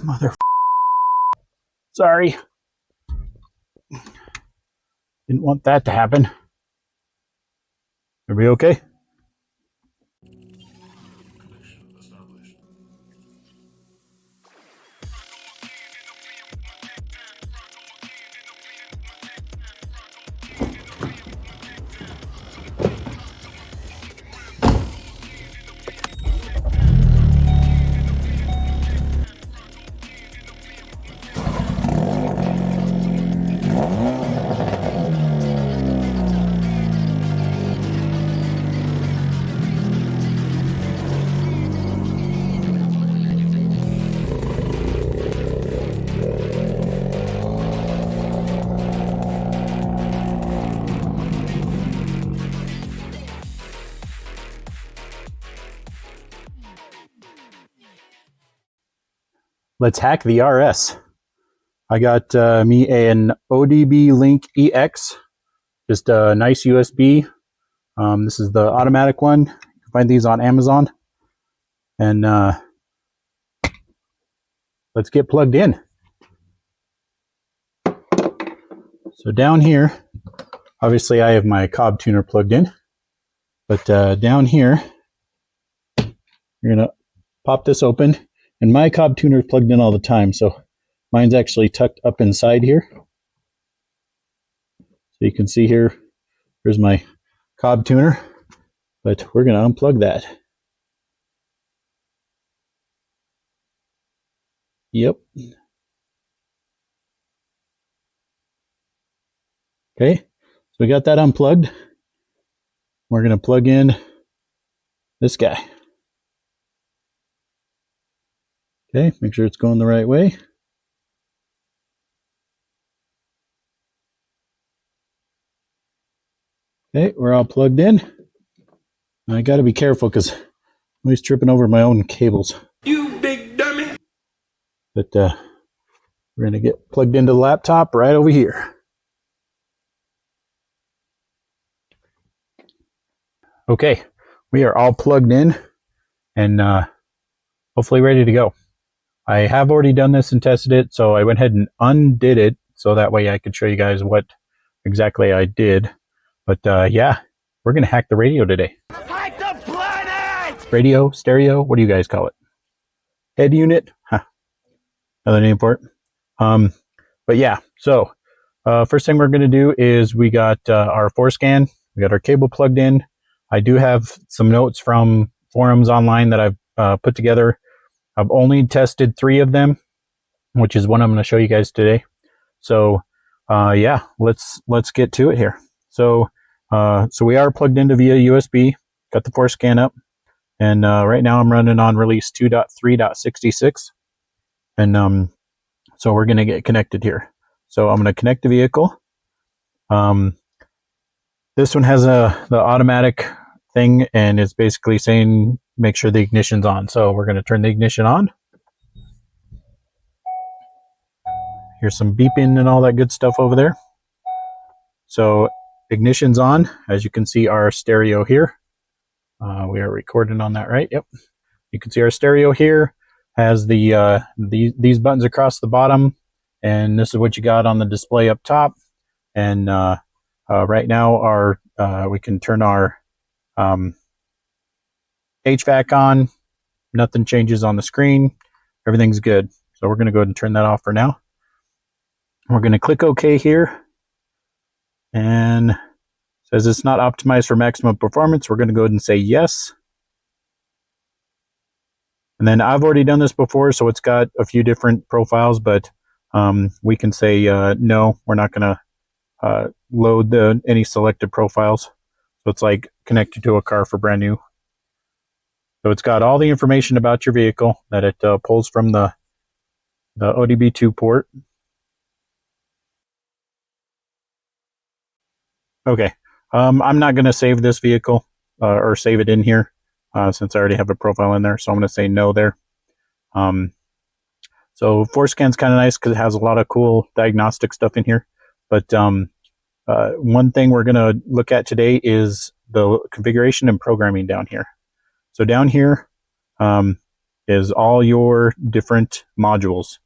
Mother. Sorry. Didn't want that to happen. Are we okay? Let's hack the RS. I got me an OBDLink EX, just a nice USB. This is the automatic one. You can find these on Amazon. And let's get plugged in. So down here, obviously I have my Cobb tuner plugged in. But down here, you're going to pop this open. And my Cobb tuner is plugged in all the time, so mine's actually tucked up inside here. So you can see here, here's my Cobb tuner, but we're going to unplug that. Yep. Okay, so we got that unplugged. We're going to plug in this guy. Okay, make sure it's going the right way. Okay, we're all plugged in. I got to be careful because I'm always tripping over my own cables. You big dummy! But we're going to get plugged into the laptop right over here. Okay, we are all plugged in and hopefully ready to go. I have already done this and tested it, so I went ahead and undid it so that way I could show you guys what exactly I did. But yeah, we're going to hack the radio today. Hack the planet! Radio, stereo, what do you guys call it? Head unit? Huh. Another name for it. But yeah, so first thing we're going to do is we got our FORScan. We got our cable plugged in. I do have some notes from forums online that I've put together. I've only tested 3 of them, which is what I'm going to show you guys today. So yeah, let's get to it here. So we are plugged into via USB, got the FORScan up, and right now I'm running on release 2.3.66, and so we're going to get connected here. So I'm going to connect the vehicle. This one has the automatic thing, and it's basically saying make sure the ignition's on. So we're going to turn the ignition on. Here's some beeping and all that good stuff over there. So ignition's on. As you can see, our stereo here. We are recording on that, right? Yep. You can see our stereo here has these buttons across the bottom, and this is what you got on the display up top. And right now we can turn our HVAC on. Nothing changes on the screen. Everything's good. So we're going to go ahead and turn that off for now. We're going to click OK here. And it says it's not optimized for maximum performance. We're going to go ahead and say yes. And then I've already done this before, so it's got a few different profiles, but we can say no, we're not going to load any selected profiles. So it's like connected to a car for brand new. So it's got all the information about your vehicle that it pulls from the ODB2 port. Okay, I'm not going to save this vehicle or save it in here since I already have a profile in there. So I'm going to say no there. So FORScan's kind of nice because it has a lot of cool diagnostic stuff in here. But one thing we're going to look at today is the configuration and programming down here. So down here, is all your different modules.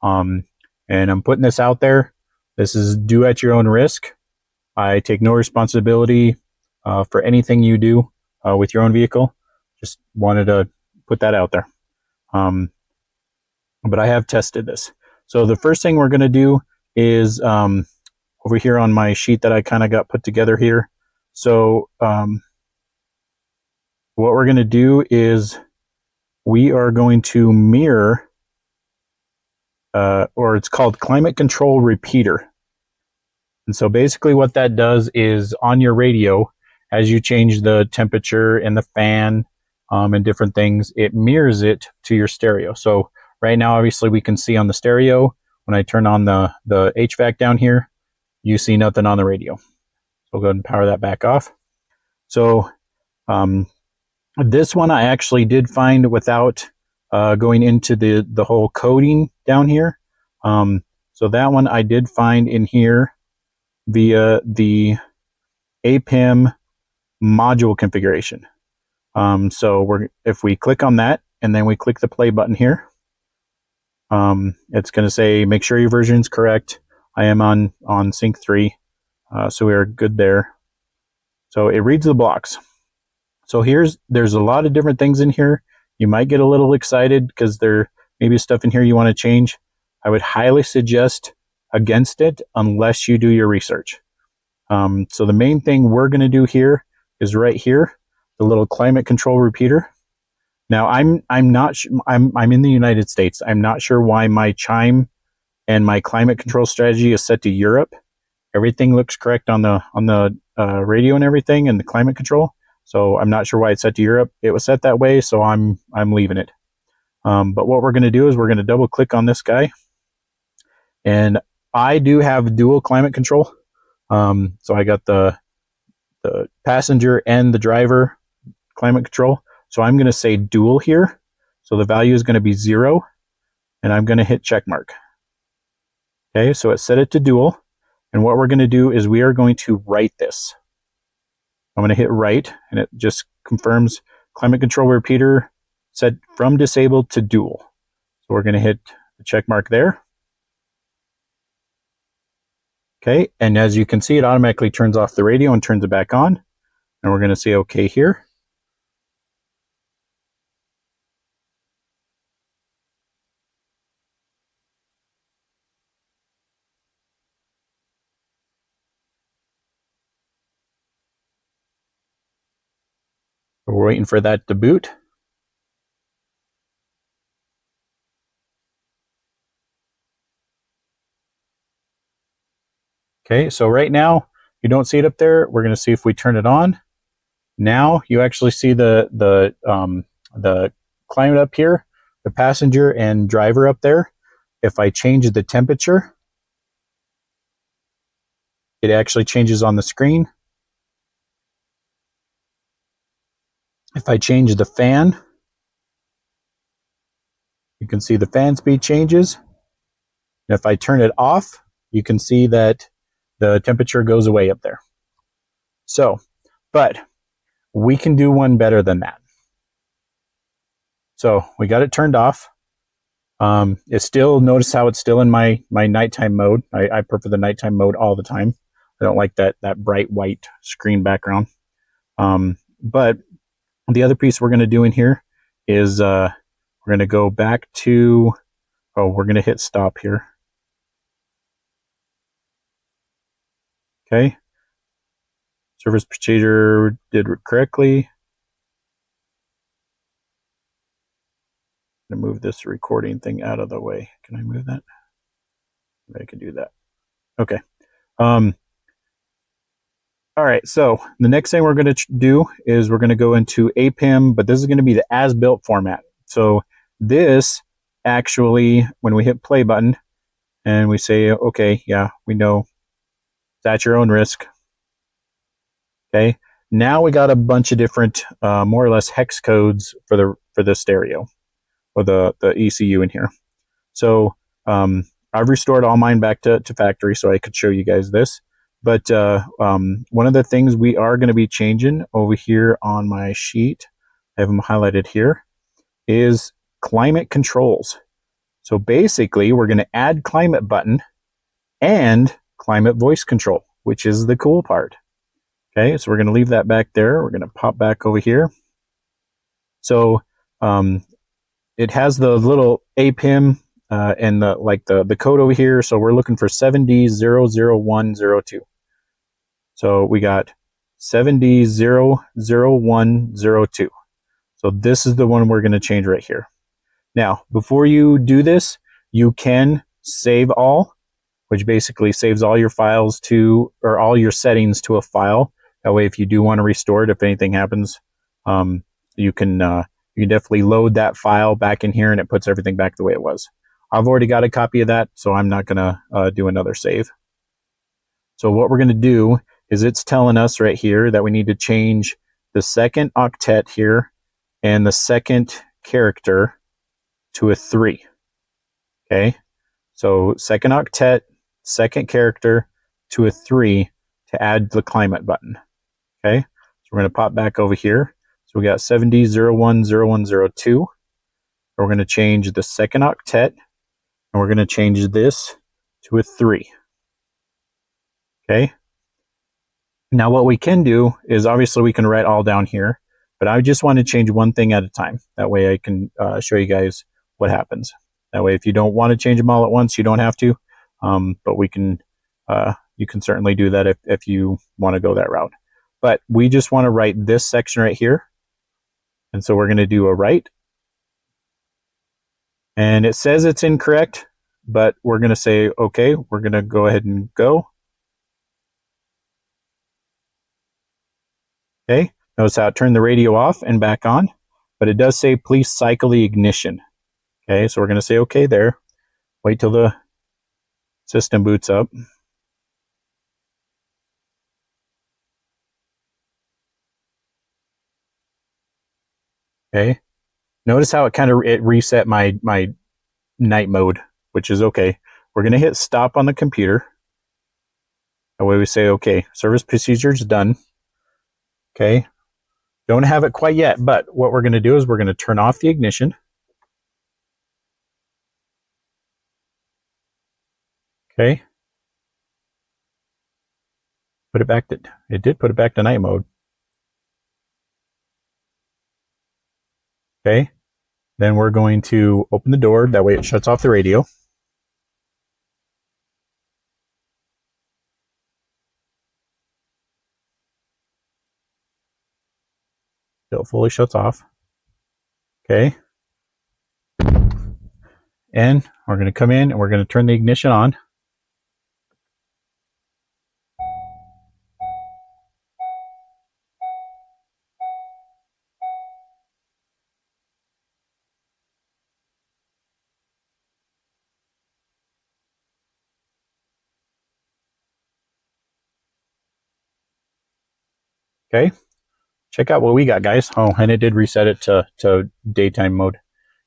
And I'm putting this out there. This is do at your own risk. I take no responsibility for anything you do with your own vehicle. Just wanted to put that out there. But I have tested this. So the first thing we're going to do is over here on my sheet that I kind of got put together here. So what we're going to do is we are going to mirror, or it's called climate control repeater. And so basically what that does is on your radio, as you change the temperature and the fan and different things, it mirrors it to your stereo. So right now, obviously, we can see on the stereo, when I turn on the HVAC down here, you see nothing on the radio. So we'll go ahead and power that back off. So this one I actually did find without going into the whole coding down here. So that one I did find in here via the APIM module configuration. So if we click on that and then we click the play button here, it's going to say make sure your version is correct. I am on sync 3, so we are good there. So it reads the blocks. So there's a lot of different things in here. You might get a little excited because there may be stuff in here you want to change. I would highly suggest against it unless you do your research. So the main thing we're going to do here is right here, the little climate control repeater. Now I'm in the United States. I'm not sure why my chime and my climate control strategy is set to Europe. Everything looks correct on the radio and everything and the climate control. So I'm not sure why it's set to Europe. It was set that way, so I'm leaving it. But what we're going to do is we're going to double click on this guy. And I do have dual climate control. So I got the passenger and the driver climate control. So I'm going to say dual here. So the value is going to be 0. And I'm going to hit check mark. Okay, so it set it to dual. And what we're going to do is we are going to write this. I'm going to hit write, and it just confirms climate control repeater set from disabled to dual. So we're going to hit the check mark there. Okay, and as you can see, it automatically turns off the radio and turns it back on. And we're going to say OK here. We're waiting for that to boot. Okay, so right now, you don't see it up there. We're going to see if we turn it on. Now you actually see the climate up here, the passenger and driver up there. If I change the temperature, it actually changes on the screen. If I change the fan, you can see the fan speed changes. And if I turn it off, you can see that the temperature goes away up there. So, but we can do one better than that. So we got it turned off. It's still, notice how it's still in my nighttime mode. I prefer the nighttime mode all the time. I don't like that bright white screen background. But the other piece we're going to do in here is we're going to go back to, we're going to hit stop here. Okay. Service procedure did it correctly. I'm going to move this recording thing out of the way. Can I move that? I can do that. Okay. All right, so the next thing we're going to do is we're going to go into APIM, but this is going to be the as-built format. So this actually, when we hit play button and we say, okay, yeah, we know it's at your own risk. Okay, now we got a bunch of different, more or less hex codes for the stereo or the ECU in here. So I've restored all mine back to factory so I could show you guys this. But one of the things we are going to be changing over here on my sheet, I have them highlighted here, is climate controls. So basically, we're going to add climate button and climate voice control, which is the cool part. Okay, so we're going to leave that back there. We're going to pop back over here. So it has the little APIM and the code over here. So we're looking for 7D00102. So we got 7D00102. So this is the one we're going to change right here. Now, before you do this, you can save all, which basically saves all your files to, or all your settings to a file. That way, if you do want to restore it, if anything happens, you can definitely load that file back in here and it puts everything back the way it was. I've already got a copy of that, so I'm not going to do another save. So what we're going to do is it's telling us right here that we need to change the second octet here and the second character to a 3. Okay, so second octet, second character to a 3 to add the climate button. Okay, so we're going to pop back over here. So we got 7D010102. We're going to change the second octet, and we're going to change this to a 3. Okay. Now what we can do is obviously we can write all down here, but I just want to change one thing at a time. That way I can show you guys what happens. That way if you don't want to change them all at once, you don't have to, but we can, you can certainly do that if you want to go that route. But we just want to write this section right here. And so we're going to do a write. And it says it's incorrect, but we're going to say, okay, we're going to go ahead and go. Okay, notice how it turned the radio off and back on, but it does say please cycle the ignition. Okay, so we're going to say okay there. Wait till the system boots up. Okay, notice how it reset my night mode, which is okay. We're going to hit stop on the computer. That way we say okay, service procedure is done. Okay, don't have it quite yet, but what we're going to do is we're going to turn off the ignition. Okay, put it back to, it did put it back to night mode. Okay, then we're going to open the door, that way it shuts off the radio. Till it fully shuts off. Okay. And we're going to come in and we're going to turn the ignition on. Okay. Check out what we got, guys. Oh, and it did reset it to daytime mode.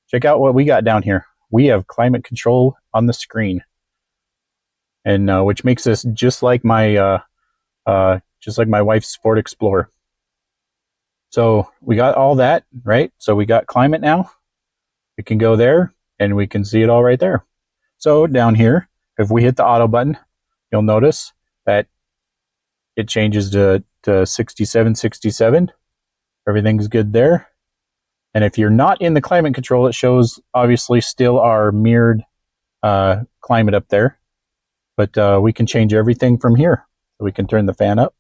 Check out what we got down here. We have climate control on the screen, and which makes this just like my wife's Sport Explorer. So we got all that, right? So we got climate now. We can go there and we can see it all right there. So down here, if we hit the auto button, you'll notice that it changes to 6767. Everything's good there. And if you're not in the climate control, it shows obviously still our mirrored climate up there. But we can change everything from here. So we can turn the fan up,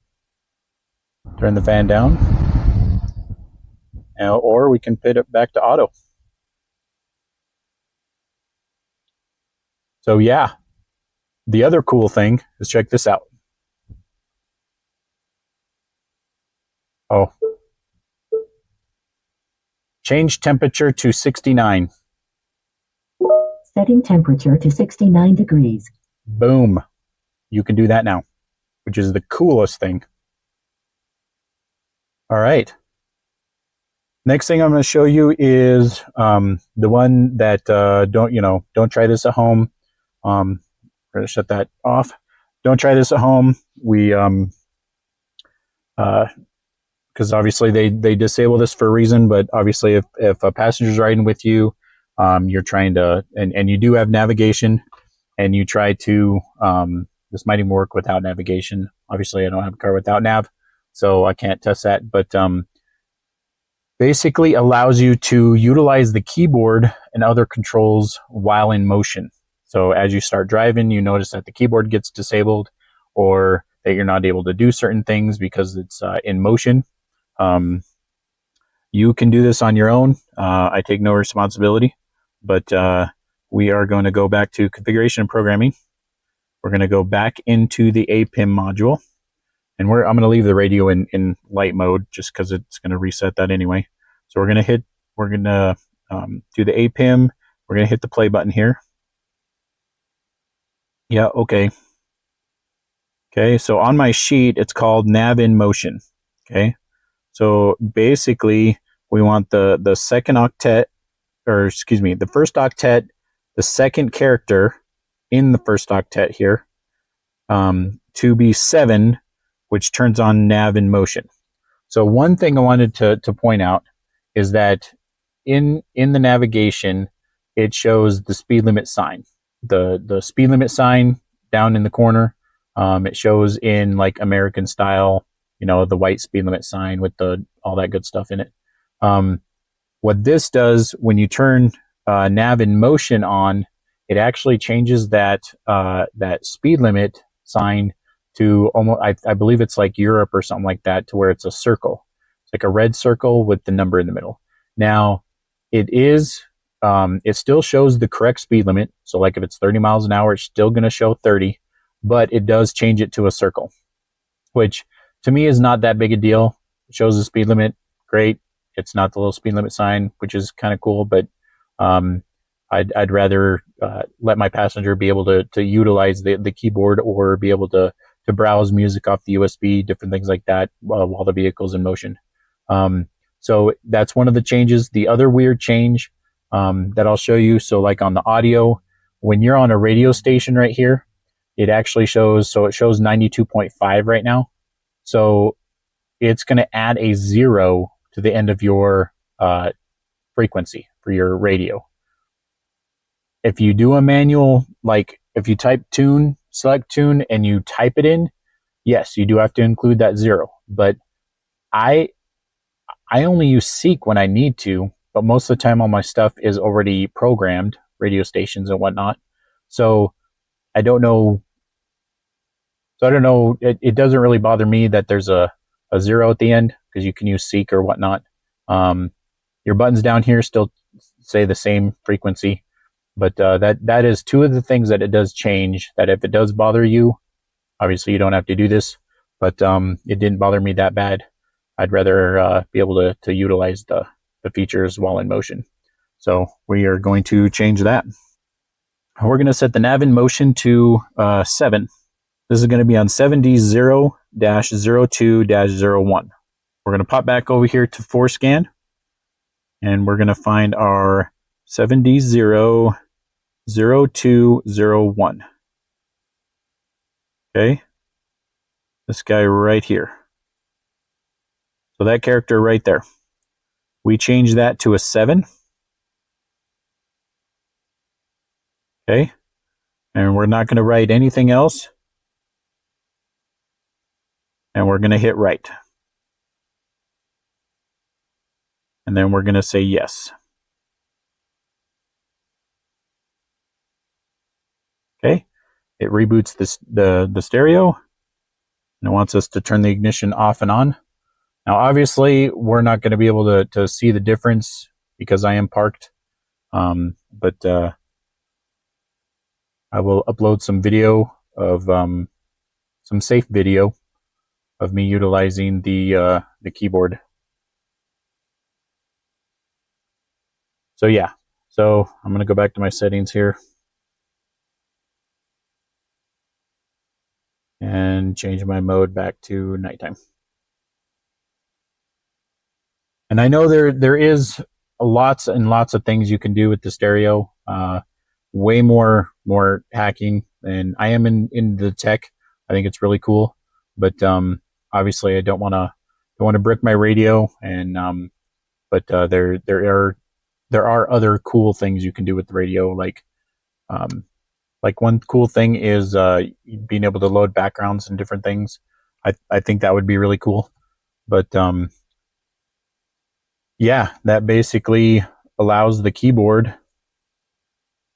turn the fan down, or we can put it back to auto. So yeah, the other cool thing is check this out. Oh. Change temperature to 69. Setting temperature to 69 degrees. Boom. You can do that now, which is the coolest thing. All right. Next thing I'm going to show you is the one that don't try this at home. We're going to shut that off. Don't try this at home. We because obviously they disable this for a reason, but obviously if a passenger's riding with you, you're trying to, and you do have navigation, and you try to, this might even work without navigation. Obviously, I don't have a car without nav, so I can't test that, but basically allows you to utilize the keyboard and other controls while in motion. So as you start driving, you notice that the keyboard gets disabled, or that you're not able to do certain things because it's in motion. You can do this on your own. I take no responsibility, but we are going to go back to configuration and programming. We're going to go back into the APIM module, and I'm going to leave the radio in light mode just because it's going to reset that anyway. So we're going to do the APIM. We're going to hit the play button here. Yeah, okay. Okay, so on my sheet, it's called nav in motion. Okay, so basically we want the second octet, or excuse me, the first octet, the second character in the first octet here, to be 7, which turns on nav in motion. So one thing I wanted to point out is that in the navigation, it shows the speed limit sign. The speed limit sign down in the corner, it shows in like American style, the white speed limit sign with all that good stuff in it. What this does when you turn nav in motion on, it actually changes that speed limit sign to almost, I believe it's like Europe or something like that, to where it's a circle. It's like a red circle with the number in the middle. Now, it still shows the correct speed limit. So like if it's 30 miles an hour, it's still going to show 30, but it does change it to a circle, which to me is not that big a deal. It shows the speed limit, great. It's not the little speed limit sign, which is kind of cool, but I'd rather let my passenger be able to utilize the keyboard, or be able to browse music off the USB, different things like that while the vehicle's in motion. So that's one of the changes. The other weird change that I'll show you, so like on the audio, when you're on a radio station right here, it actually shows, so it shows 92.5 right now. So it's going to add a 0 to the end of your frequency for your radio. If you do a manual, like if you type tune, select tune, and you type it in, yes, you do have to include that 0. But I only use Seek when I need to, but most of the time all my stuff is already programmed, radio stations and whatnot. So I don't know. It doesn't really bother me that there's a 0 at the end, because you can use Seek or whatnot. Your buttons down here still say the same frequency, but that is two of the things that it does change, that if it does bother you, obviously you don't have to do this, but it didn't bother me that bad. I'd rather be able to utilize the features while in motion. So we are going to change that. We're going to set the nav in motion to 7. This is going to be on 7D0-02-01. We're going to pop back over here to FORScan, and we're going to find our 7D0-02-01. Okay, this guy right here. So that character right there. We change that to a 7. Okay, and we're not going to write anything else. And we're going to hit right. And then we're going to say yes. Okay, it reboots the stereo, and it wants us to turn the ignition off and on. Now, obviously, we're not going to be able to see the difference because I am parked, but I will upload some video of some safe video of me utilizing the keyboard. So yeah, so I'm going to go back to my settings here and change my mode back to nighttime. And I know there is lots and lots of things you can do with the stereo, way more hacking, and I am in the tech. I think it's really cool, but obviously I don't want to brick my radio, and but there are there are other cool things you can do with the radio. Like one cool thing is being able to load backgrounds and different things. I think that would be really cool. But yeah, that basically allows the keyboard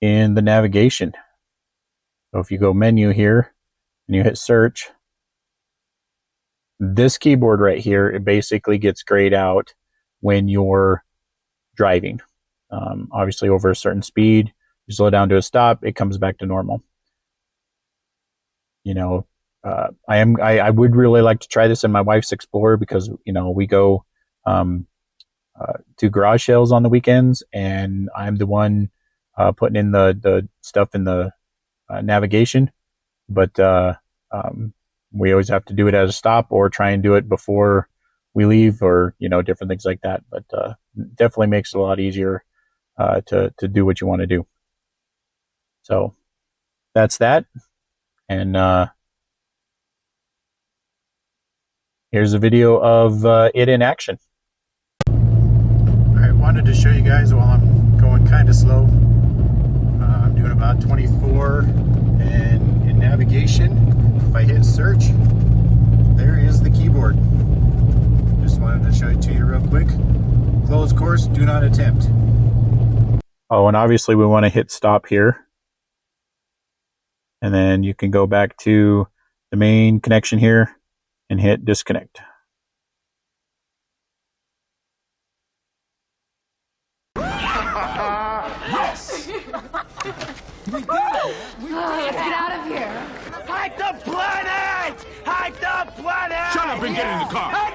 in the navigation. So if you go menu here and you hit search, this keyboard right here, it basically gets grayed out when you're driving. Obviously over a certain speed, you slow down to a stop, it comes back to normal. You know, I would really like to try this in my wife's Explorer because, you know, we go to garage sales on the weekends, and I'm the one putting in the stuff in the navigation. But we always have to do it at a stop or try and do it before we leave, or, you know, different things like that. But definitely makes it a lot easier to do what you want to do. So that's that. And here's a video of it in action. I wanted to show you guys while I'm going kind of slow. I'm doing about 24, and in navigation, if I hit search, there is the keyboard. Just wanted to show it to you real quick. Close course, do not attempt. Oh, and obviously we want to hit stop here. And then you can go back to the main connection here and hit disconnect. Yes! Let's get out of here! Hide the planet! Hide the planet! Shut up and get in the car!